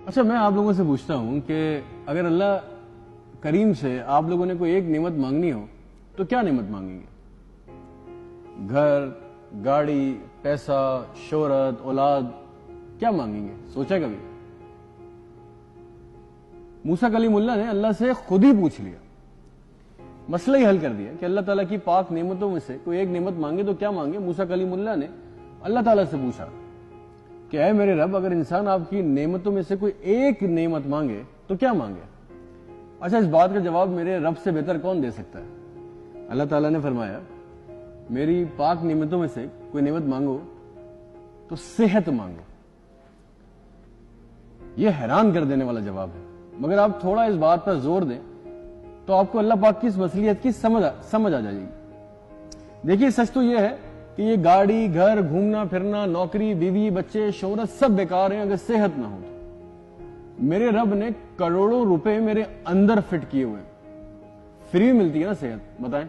اچھا میں آپ لوگوں سے پوچھتا ہوں کہ اگر اللہ کریم سے آپ لوگوں نے کوئی ایک نعمت مانگنی ہو تو کیا نعمت مانگیں گے؟ گھر، گاڑی، پیسہ، شہرت، اولاد، کیا مانگیں گے؟ سوچا کبھی؟ موسیٰ کلیم اللہ نے اللہ سے خود ہی پوچھ لیا، مسئلہ ہی حل کر دیا کہ اللہ تعالیٰ کی پاک نعمتوں میں سے کوئی ایک نعمت مانگے تو کیا مانگے؟ موسیٰ کلیم اللہ نے اللہ تعالیٰ سے پوچھا کہ اے میرے رب، اگر انسان آپ کی نعمتوں میں سے کوئی ایک نعمت مانگے تو کیا مانگے؟ اچھا، اس بات کا جواب میرے رب سے بہتر کون دے سکتا ہے؟ اللہ تعالیٰ نے فرمایا میری پاک نعمتوں میں سے کوئی نعمت مانگو تو صحت مانگو۔ یہ حیران کر دینے والا جواب ہے، مگر آپ تھوڑا اس بات پر زور دیں تو آپ کو اللہ پاک کی اس مصلیحت کی سمجھ آ جائے گی۔ دیکھیے، سچ تو یہ ہے کہ یہ گاڑی، گھر، گھومنا پھرنا، نوکری، بیوی، بچے، شہرت سب بیکار ہیں اگر صحت نہ ہو تو۔ میرے رب نے کروڑوں روپے میرے اندر فٹ کیے ہوئے، فری ملتی ہے نا صحت، بتائیں۔